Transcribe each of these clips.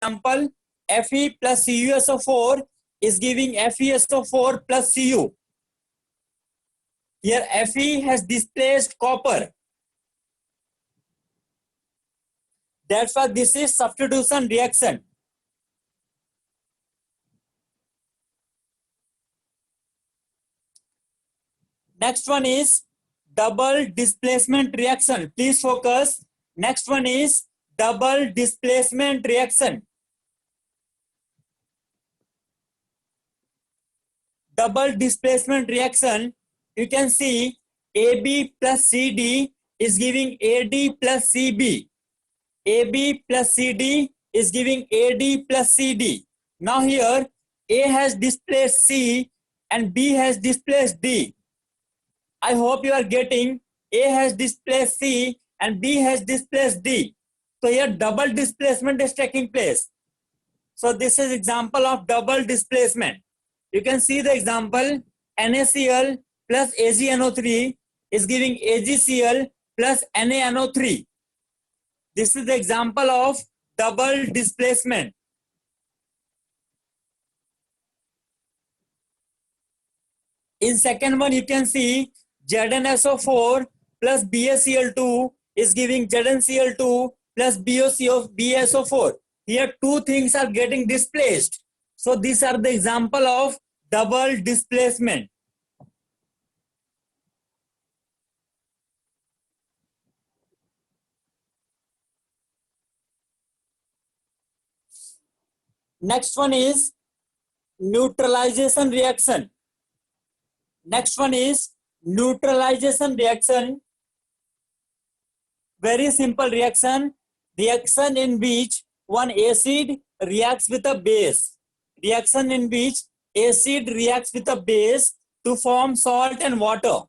example, Fe plus CuSO4 is giving FeSO4 plus Cu. Here Fe has displaced copper. That's why this is substitution reaction. Next one is double displacement reaction. Please focus. Next one is double displacement reaction. Double displacement reaction, you can see AB plus CD is giving AD plus CB. AB plus CD is giving AD plus CD. Now here A has displaced C and B has displaced D. I hope you are getting. A has displaced C and B has displaced D. So here double displacement is taking place. So this is example of double displacement. You can see the example, NaCl plus AgNO3 is giving AgCl plus NaNO3. This is the example of double displacement. In second one, you can see ZnSO4 plus BaCl2 is giving ZnCl2 plus BaSO4. Here two things are getting displaced. So these are the example of double displacement. Next one is neutralization reaction. Next one is neutralization reaction. Very simple reaction. Reaction in which one acid reacts with a base. Reaction in which acid reacts with a base to form salt and water.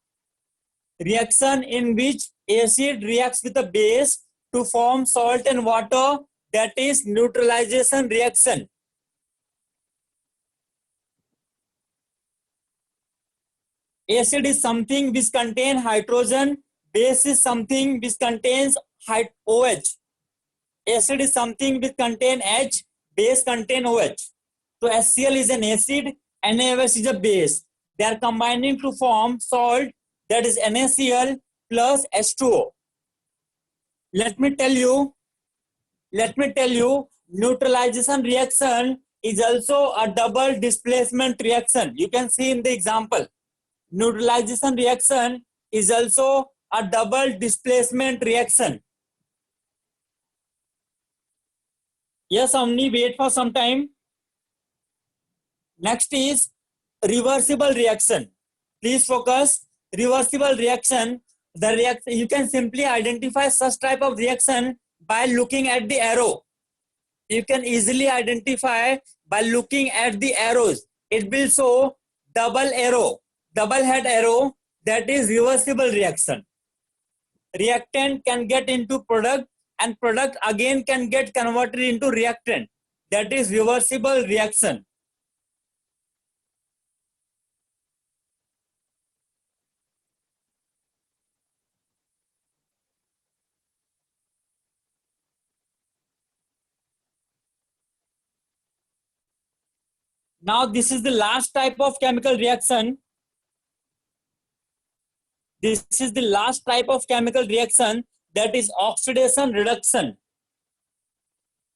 Reaction in which acid reacts with a base to form salt and water, that is neutralization reaction. Acid is something which contains hydrogen, base is something which contains OH. Acid is something which contains H, base contains OH. So HCl is an acid, NaOH is a base. They are combining to form salt, that is NaCl plus H2O. Let me tell you, neutralization reaction is also a double displacement reaction. You can see in the example. Neutralization reaction is also a double displacement reaction. Yes, Omni, wait for some time. Next is reversible reaction. Please focus. Reversible reaction. The reaction, you can simply identify such type of reaction by looking at the arrow. You can easily identify by looking at the arrows. It will show double arrow, double head arrow, that is reversible reaction. Reactant can get into product and product again can get converted into reactant. That is reversible reaction. Now this is the last type of chemical reaction. This is the last type of chemical reaction, that is oxidation reduction.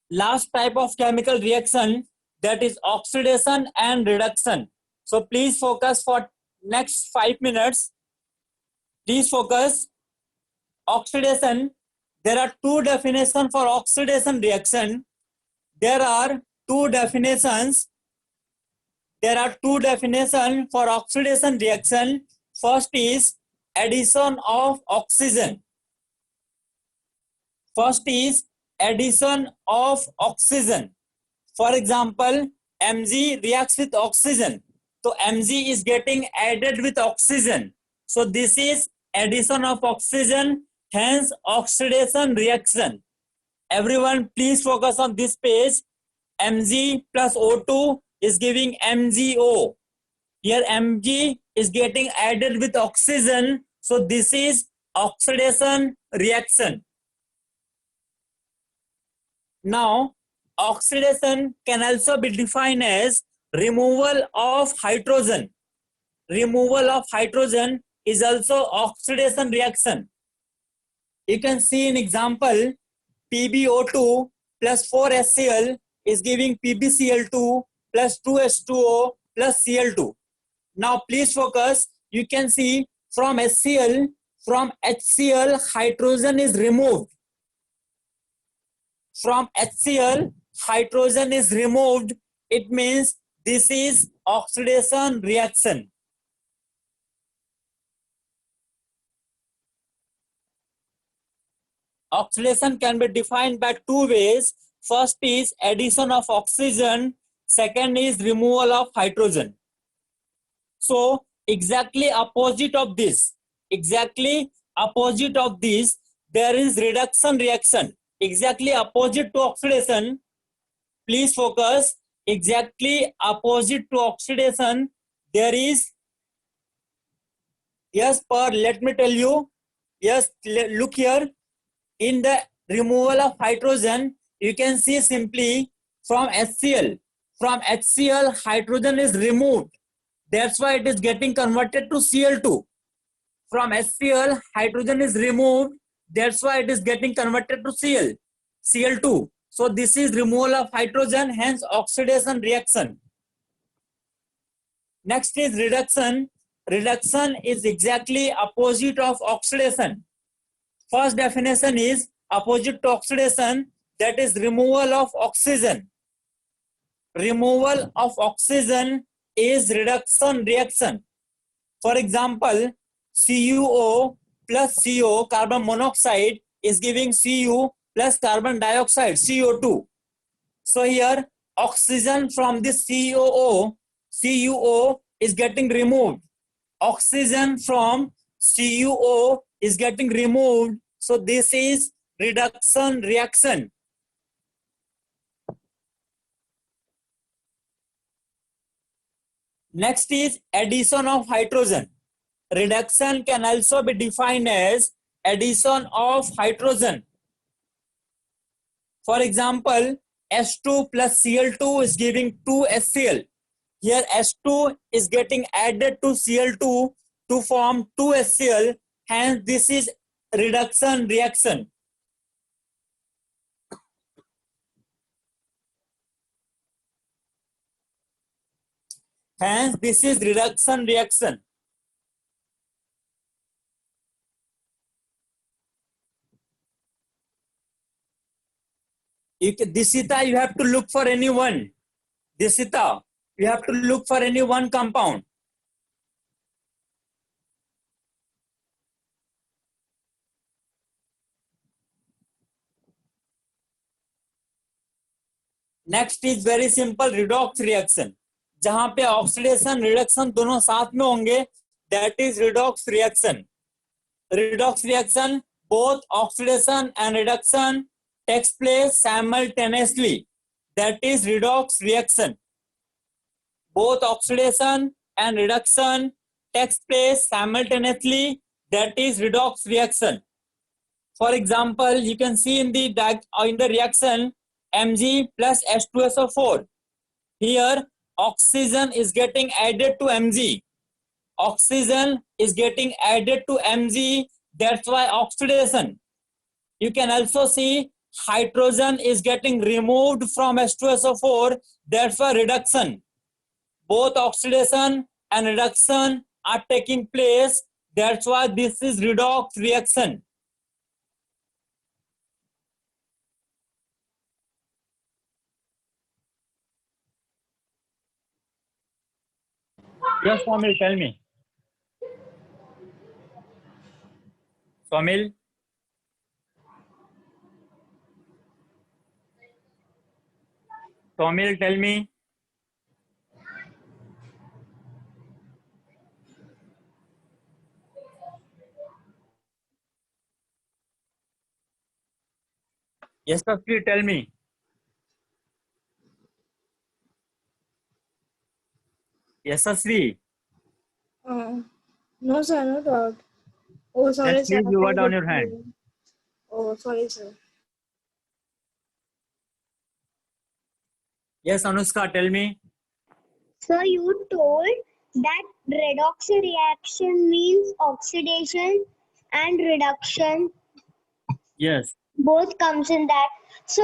Last type of chemical reaction, that is oxidation and reduction. So please focus for next 5 minutes. Please focus. Oxidation. There are two definitions for oxidation reaction. There are two definitions. There are two definitions for oxidation reaction. First is addition of oxygen. First is addition of oxygen. For example, Mg reacts with oxygen. So Mg is getting added with oxygen. So this is addition of oxygen, hence oxidation reaction. Everyone please focus on this page. Mg plus O2 is giving MgO. Here Mg is getting added with oxygen. So this is oxidation reaction. Now, oxidation can also be defined as removal of hydrogen. Removal of hydrogen is also oxidation reaction. You can see an example, PbO2 plus 4HCl is giving PbCl2 plus 2H2O plus Cl2. Now please focus, you can see from HCl hydrogen is removed. From HCl hydrogen is removed. It means this is oxidation reaction. Oxidation can be defined by two ways. First is addition of oxygen. Second is removal of hydrogen. So exactly opposite of this, there is reduction reaction. Exactly opposite to oxidation. Please focus. Exactly opposite to oxidation, there is, yes, let me tell you. Yes, look here. In the removal of hydrogen, you can see simply from HCl. From HCl, hydrogen is removed. That's why it is getting converted to Cl2. From HCl, hydrogen is removed. That's why it is getting converted to Cl2. So this is removal of hydrogen, hence oxidation reaction. Next is reduction. Reduction is exactly opposite of oxidation. First definition is opposite to oxidation, that is removal of oxygen. Removal of oxygen is reduction reaction. For example, CuO plus CO, carbon monoxide, is giving Cu plus carbon dioxide, CO2. So here oxygen from this CuO is getting removed. Oxygen from CuO is getting removed. So this is reduction reaction. Next is addition of hydrogen. Reduction can also be defined as addition of hydrogen. For example, H2 plus Cl2 is giving 2HCl. Here H2 is getting added to Cl2 to form 2HCl. Hence this is reduction reaction. Hence this is reduction reaction. Disita, you have to look for any one. Disita, you have to look for any one compound. Next is very simple, redox reaction, जहां पे oxidation reduction दोनों साथ में होंगे, that is redox reaction. Redox reaction, both oxidation and reduction takes place simultaneously, that is redox reaction. Both oxidation and reduction takes place simultaneously, that is redox reaction. For example, you can see in the reaction Mg plus H2SO4. Here oxygen is getting added to Mg. Oxygen is getting added to Mg. That's why oxidation. You can also see hydrogen is getting removed from H2SO4. That's why reduction. Both oxidation and reduction are taking place. That's why this is redox reaction. Yes, Swamil, tell me. Swamil? Swamil, tell me. Yes, Swamil, tell me. Yes, Sri. No, sir, no doubt. Oh, sorry, Then sir. please lower down your hand. Oh, sorry, sir. Yes, Anushka, tell me. So you told that redox reaction means oxidation and reduction Yes. both comes in that. So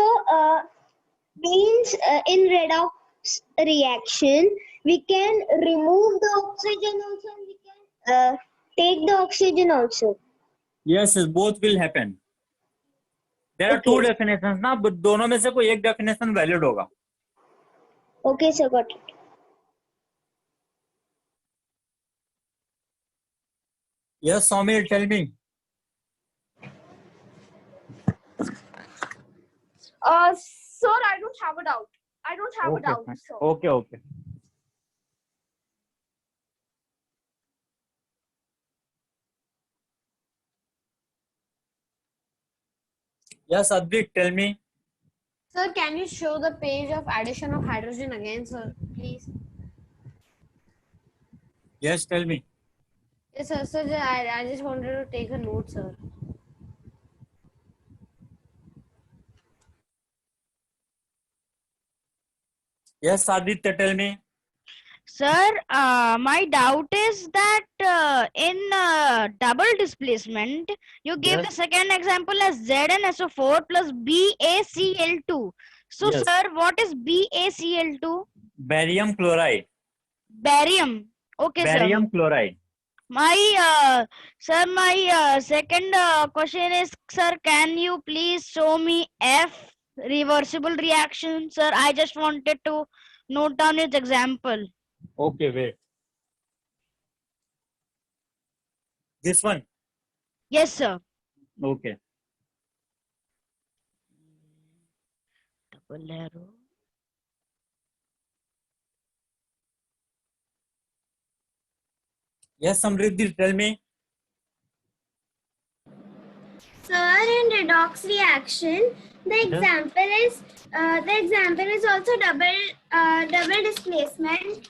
means in redox reaction we can remove the oxygen also and we can take the oxygen also. Yes, yes, both will happen. There are two Okay. definitions ना, but दोनों में से कोई एक definition valid होगा. Okay, sir, got it. Yes, Somil, tell me. Sir, I don't have a doubt. I don't have a Okay, doubt, fine. sir. Okay, okay. Yes, Advik, tell me. Sir, can you show the page of addition of hydrogen again, sir, please? Yes, tell me. Yes, sir. Sir, I just wanted to take a note, sir. Yes, Aditya, tell me. Sir, my doubt is that in double displacement, you gave Yes. the second example as ZnSO4 plus BaCl2. So, Yes. sir, what is BaCl2? Barium chloride. Barium. Okay, Barium sir. chloride. My second question is, sir, can you please show me F reversible reaction? Sir, I just wanted to note down its example. Okay, wait. This one. Yes, sir. Okay. Double arrow. Yes, Samriddhi, tell me. Sir, in redox reaction, the example is also double displacement.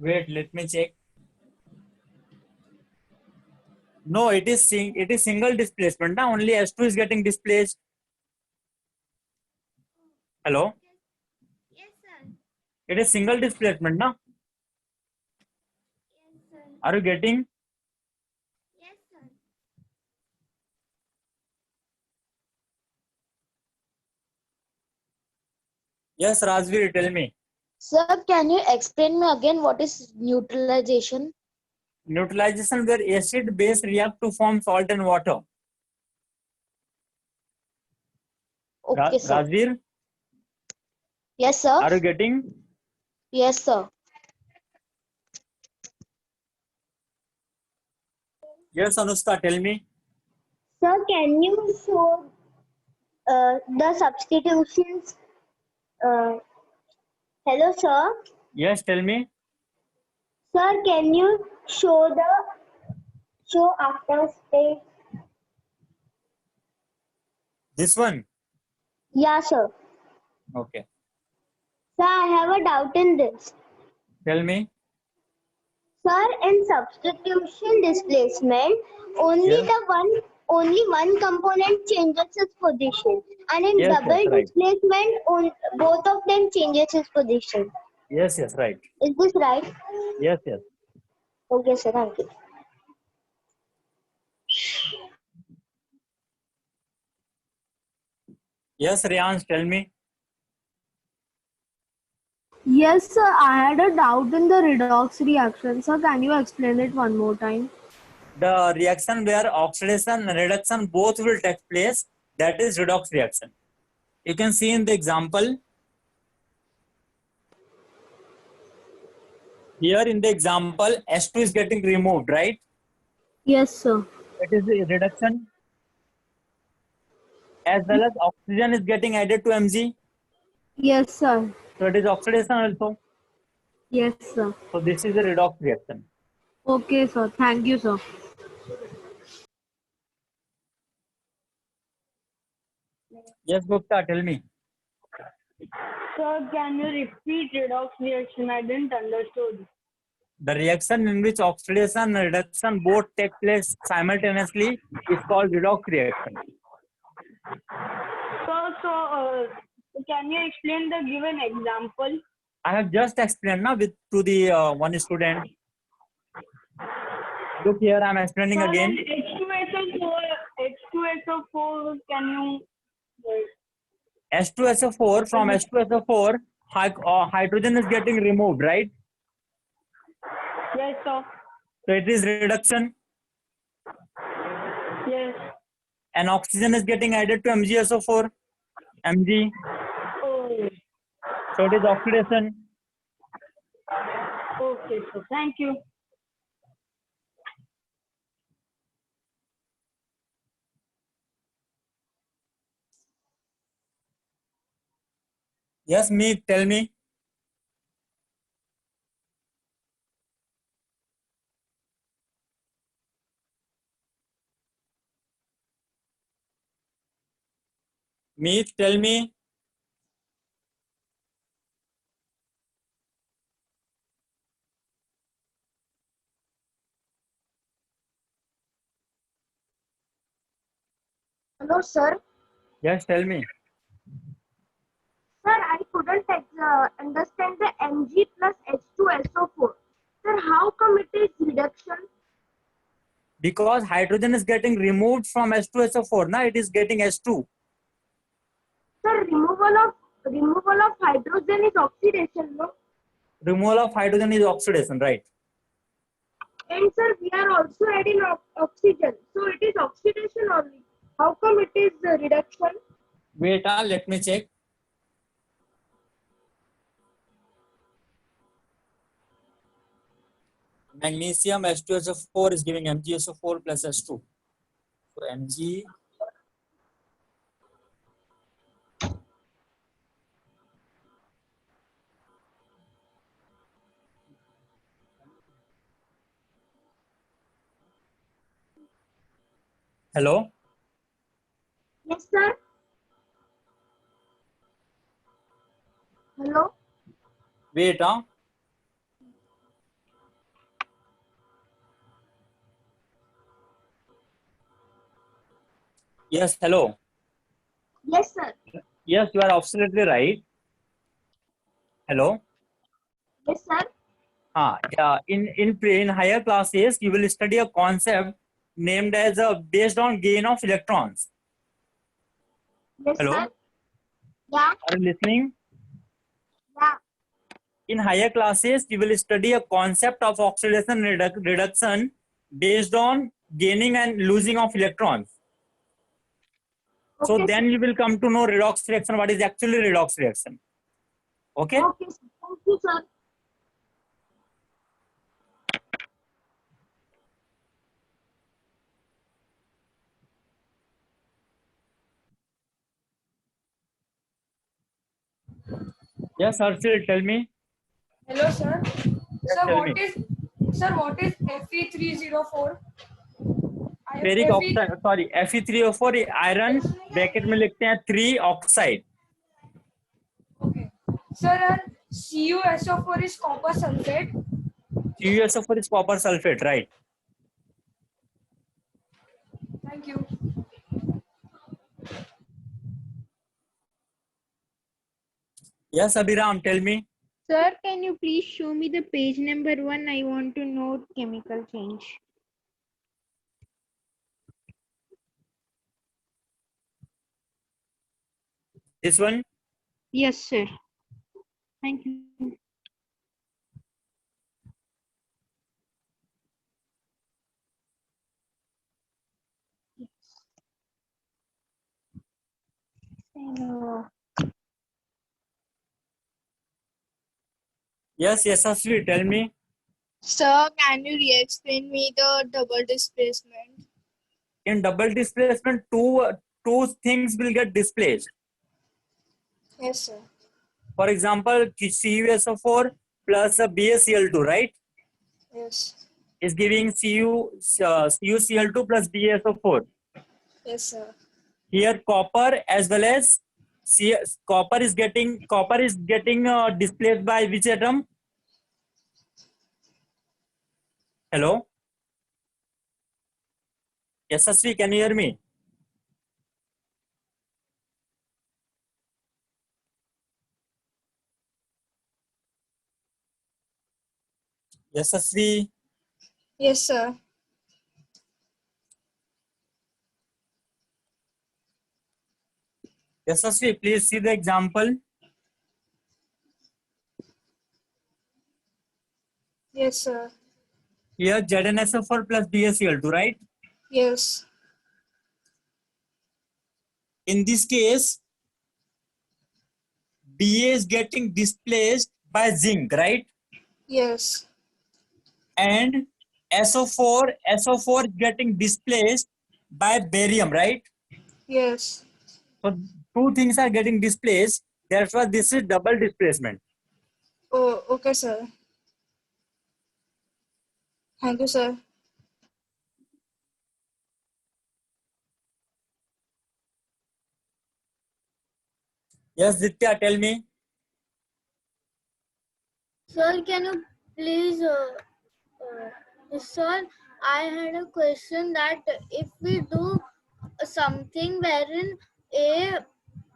Wait, let me check. No, it is single displacement. Now only S2 is getting displaced. Hello? Yes, sir. It is single displacement, now. Yes, sir. Are you getting? Yes, sir. Yes, Rajveer, tell me. Sir, can you explain me again what is neutralization? Neutralization where acid base react to form salt and water. Okay, sir. Rajveer, Yes, sir. are you getting? Yes, sir. Yes, Anushka, tell me. Sir, can you show the substitutions? Hello, sir. Yes, tell me. Sir, can you show after stage? This one. Yeah, sir. Okay. Sir, I have a doubt in this. Tell me. Sir, in substitution displacement, Yes. only one component changes its position, and in Yes, double yes, right. displacement, both of them changes its position. Yes, yes, right. Is this right? Yes, yes. Okay, sir. Thank you. Yes, Riyans, tell me. Yes, sir. I had a doubt in the redox reaction. Sir, can you explain it one more time? The reaction where oxidation and reduction both will take place, that is redox reaction. You can see in the example. Here in the example, S2 is getting removed, right? Yes, sir. That is the reduction. As well as oxygen is getting added to Mg. Yes, sir. So it is oxidation also. Yes, sir. So this is a redox reaction. Okay, sir. Thank you, sir. Yes, Gupta, tell me. Sir, can you repeat redox reaction? I didn't understood. The reaction in which oxidation and reduction both take place simultaneously is called redox reaction. So Can you explain the given example? I have just explained now with to the one student. Look here, I'm explaining again. H2SO4, can you? H2SO4, from H2SO4, hydrogen is getting removed, right? Yes, sir. So it is reduction, Yes. and oxygen is getting added to MgSO4, Mg. Oh, So it is oxidation. okay, sir. Thank you. Yes, me, tell me. Me, tell me. Hello, sir. Yes, tell me. Sir, I couldn't understand the Mg plus H2SO4. Sir, how come it is reduction? Because hydrogen is getting removed from H2SO4, now it is getting H2. Sir, removal of hydrogen is oxidation, no? Removal of hydrogen is oxidation, right? And sir, we are also adding oxygen, so it is oxidation only. How come it is reduction? Wait, let me check. Magnesium H2SO4 is giving MgSO4 plus H2. So Mg. Hello? Yes, sir. Hello. Wait, Yes, hello. Yes, sir. Yes, you are absolutely right. Hello? Yes, sir. Yeah, in higher classes, you will study a concept named as based on gain of electrons. Yes, Hello? sir. Yeah. Are you listening? Yeah. In higher classes, you will study a concept of oxidation reduction based on gaining and losing of electrons. So Okay, then you will come to know redox reaction, what is actually redox reaction. Okay? Okay, sir. Thank you, sir. Yes, Arshil, tell me. Hello, sir. Yes, Sir, tell me. what is Fe304? Ferric Fe oxide sorry Fe3O4 iron bracket में लिखते हैं 3 oxide. okay. Sir, and CuSO4 is copper sulfate. CuSO4 is copper sulfate, right? Thank you. Yes, Abhiram, tell me. Sir, can you please show me the page number 1? I want to note chemical change. This one. Yes, sir. Thank you. Hello. Yes, Yashasvi, tell me. Sir, can you re-explain me the double displacement? In double displacement, two things will get displaced. Yes, sir. For example, CuSO4 plus BaCl2, right? Yes. Is giving CuCl2 plus BaSO4. Yes, sir. Here, copper as well as copper is getting displaced by which atom? Hello. Yashasvi, can you hear me? Yashasvi, Yes, sir. Yashasvi, please see the example. Yes, sir. Here ZnSO4 plus BaCl2, right? Yes. In this case, Ba is getting displaced by zinc, right? Yes. And SO4 is getting displaced by barium, right? Yes. So two things are getting displaced. Therefore, this is double displacement. Oh, okay, sir. Thank you, sir. Yes, Ditya, tell me. Sir, can you please, sir, I had a question that if we do something wherein A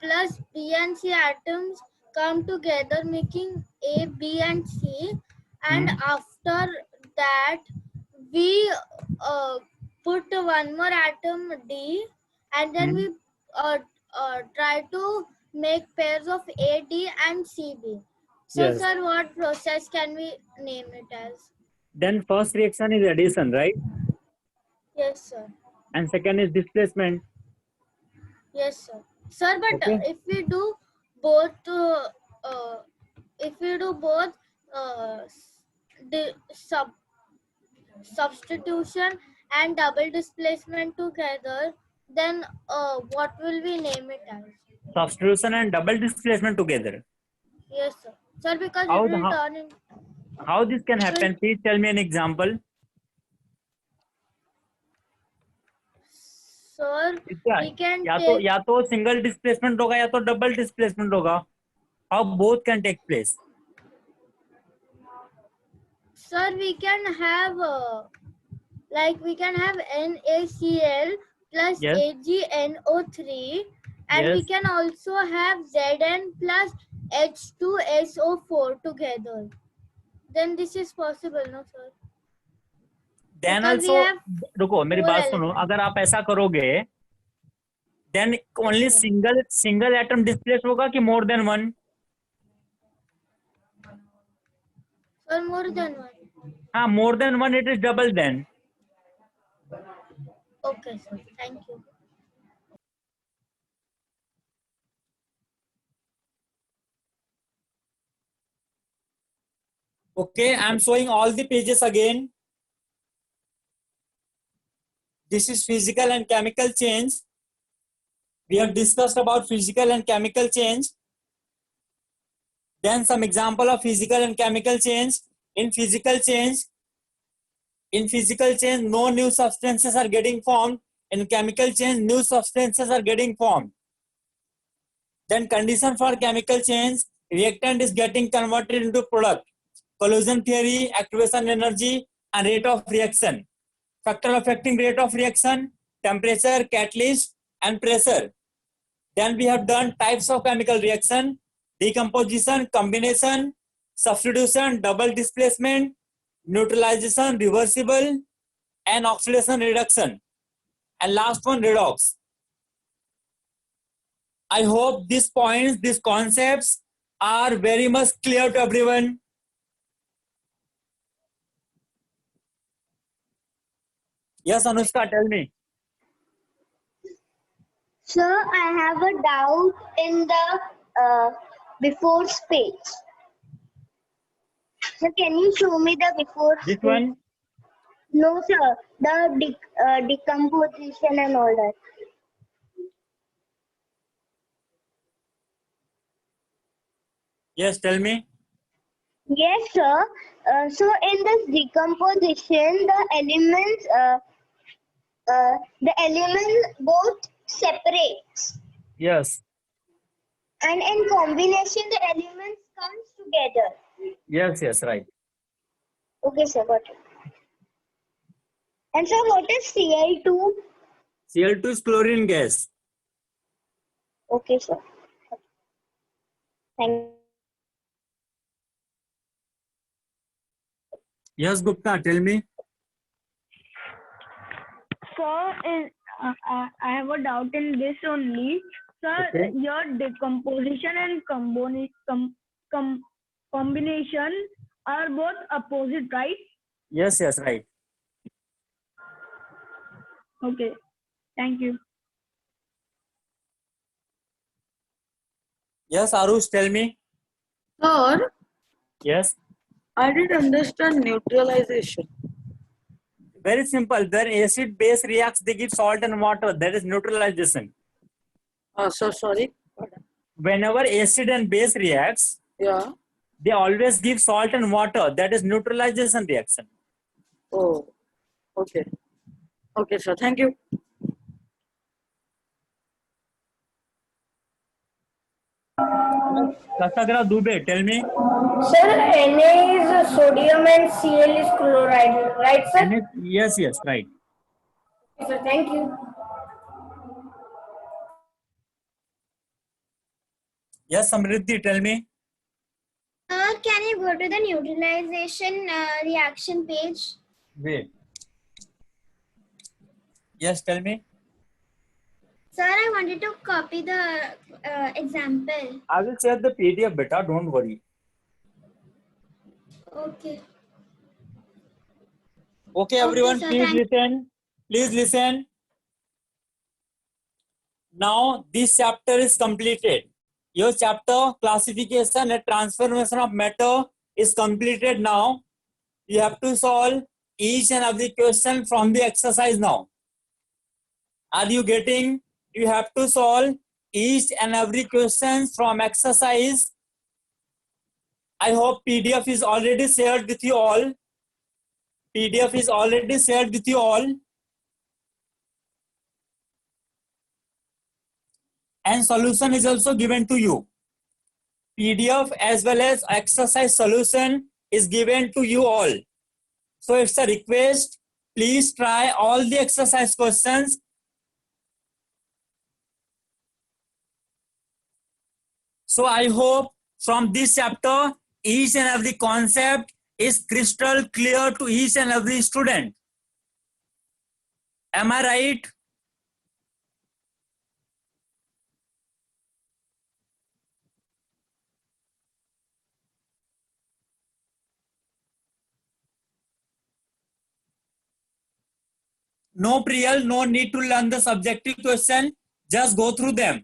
plus B and C atoms come together making A, B and C, and after that we put one more atom D, and then we try to make pairs of A, D and CB. So, Yes. sir, what process can we name it as? Then first reaction is addition, right? Yes, sir. And second is displacement. Yes, sir. Sir, but Okay. if we do both, if we do both substitution and double displacement together, then what will we name it as? Substitution and double displacement together. Yes, sir. Sir, because How it will how, turn in. how this can happen? Please tell me an example. Sir, Ditya, we can या तो single displacement होगा या तो double displacement होगा. How both can take place? Sir, we can have we can have NaCl plus Yes. AgNO3, and we Yes. can also have Zn plus H2SO4 together. Then this is possible, no, sir? Then Because we also, have रुको मेरी four बात सुनो. elements. अगर आप ऐसा करोगे, then only sir. single atom displace होगा कि more than one? Sir, more than one. हाँ, more than one, it is double then. Okay, sir. Thank you. Okay, I'm showing all the pages again. This is physical and chemical change. We have discussed about physical and chemical change. Then some example of physical and chemical change. In physical change, no new substances are getting formed. In chemical change, new substances are getting formed. Then condition for chemical change, reactant is getting converted into product. Collision theory, activation energy, and rate of reaction. Factor affecting rate of reaction, temperature, catalyst, and pressure. Then we have done types of chemical reaction, decomposition, combination, substitution, double displacement, neutralization, reversible, and oxidation reduction. And last one, redox. I hope these points, these concepts are very much clear to everyone. Yes, Anushka, tell me. Sir, I have a doubt in the before page. So can you show me the before? This one? No, sir. The decomposition and all that. Yes, tell me. Yes, sir. So in this decomposition, the elements both separates, Yes. and in combination, the elements comes together. Yes, right. Okay, sir. Got it. And sir, what is Cl2? Cl2 is chlorine gas. Okay, sir. Thank you. Yes, Gupta, tell me. Sir, I have a doubt in this only. Sir, Okay. your decomposition and combination are both opposite, right? Yes, right. Okay. Thank you. Yes, Arush, tell me. Sir, Yes. I didn't understand neutralization. Very simple. When acid base reacts, they give salt and water. That is neutralization. So sorry. Whenever acid and base reacts, Yeah. they always give salt and water. That is neutralization reaction. Oh, okay. Okay, sir. Thank you. Kasagra Dubey, tell me. Sir, Na is sodium and Cl is chloride, right, sir? Yes, right. Yes, sir, thank you. Yes, Samriddhi, tell me. Can you go to the neutralization reaction page? Wait. Yes, tell me. Sir, I wanted to copy the example. I will share the PDF, beta. Don't worry. Okay. Okay, Okay, everyone, sir, please thank you. listen. Please listen. Now, this chapter is completed. Your chapter, classification and transformation of matter, is completed now. You have to solve each and every question from the exercise now. Are you getting? You have to solve each and every question from exercise. I hope PDF is already shared with you all. PDF is already shared with you all. And solution is also given to you. PDF as well as exercise solution is given to you all. So it's a request. Please try all the exercise questions. So I hope from this chapter, each and every concept is crystal clear to each and every student. Am I right? No Priyal, no need to learn the subjective question. Just go through them.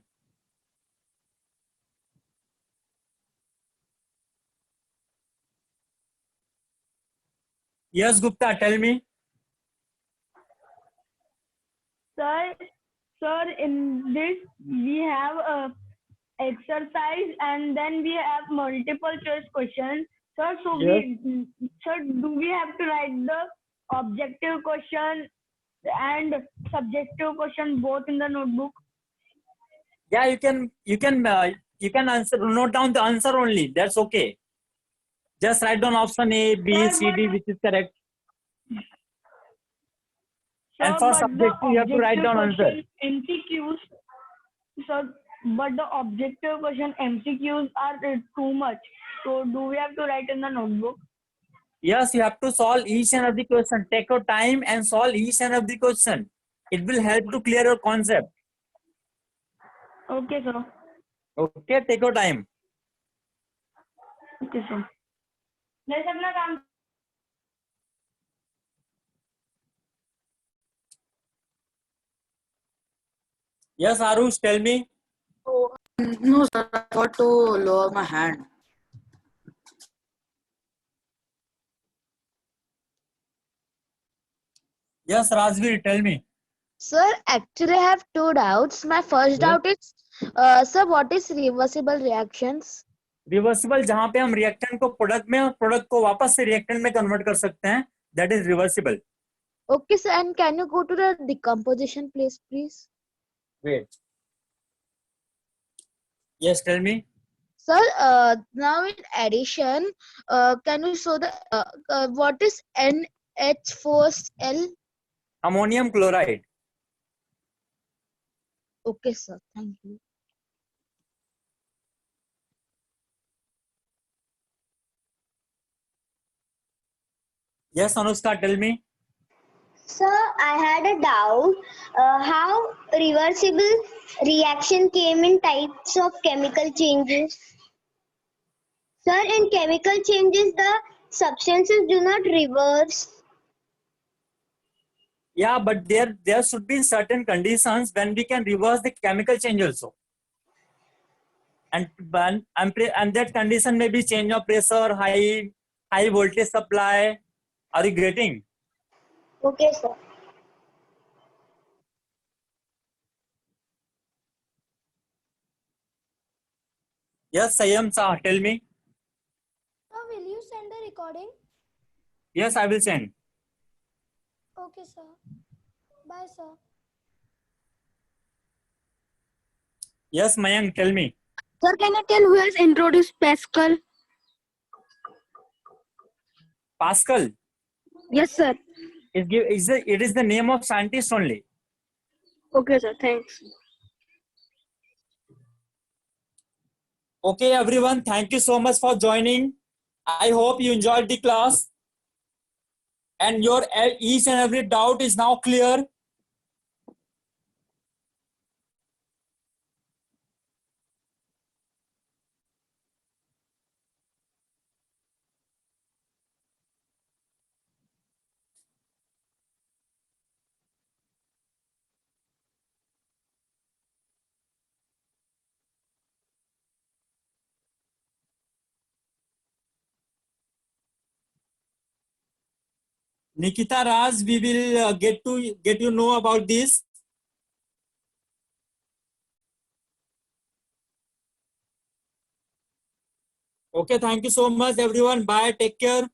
Yes, Gupta, tell me. Sir, in this we have a exercise and then we have multiple choice questions. Sir, Yes. do we have to write the objective question and subjective question both in the notebook? Yeah, you can answer, note down the answer only. That's okay. Just write down option A, B, Sir, C, D, which is correct. And Sir, for but the subjective, you have to write objective down answer. question MCQs, sir, but the objective question MCQs are too much. So do we have to write in the notebook? Yes, you have to solve each and every question. Take your time and solve each and every question. It will help to clear your concept. Okay, sir. Okay, take your time. Okay, sir. मैं अपना काम Yes, Arush, tell me. Oh, no, sir. I got to lower my hand. Yes, Rajveer, tell me. Sir, actually, I have two doubts. My first doubt is, sir, what is reversible reactions? Reversible जहां पे हम reactant को product में और product को वापस से reactant में कन्वर्ट कर सकते हैं, that is reversible. Okay, sir, and can you go to the decomposition place, please? Wait. Yes, tell me. Sir, now in addition, can you show the what is NH4L? Ammonium chloride. Okay, sir. Thank you. Yes, Anushka, tell me. Sir, I had a doubt how reversible reaction came in types of chemical changes. Sir, in chemical changes, the substances do not reverse. Yeah, but there should be certain conditions when we can reverse the chemical change also. And that condition may be change of pressure, high voltage supply. Are you getting? Okay, sir. Yes, Sayam Shah, tell me. Sir, will you send the recording? Yes, I will send. Okay, sir. Bye, sir. Yes, Mayank, tell me. Sir, can you tell who has introduced Pascal? Pascal. Yes, sir. It is the name of scientist only. Okay, sir. Thanks. Okay, everyone, thank you so much for joining. I hope you enjoyed the class. And your each and every doubt is now clear. Nikita Raj, we will get you know about this. Okay, thank you so much, everyone. Bye. Take care.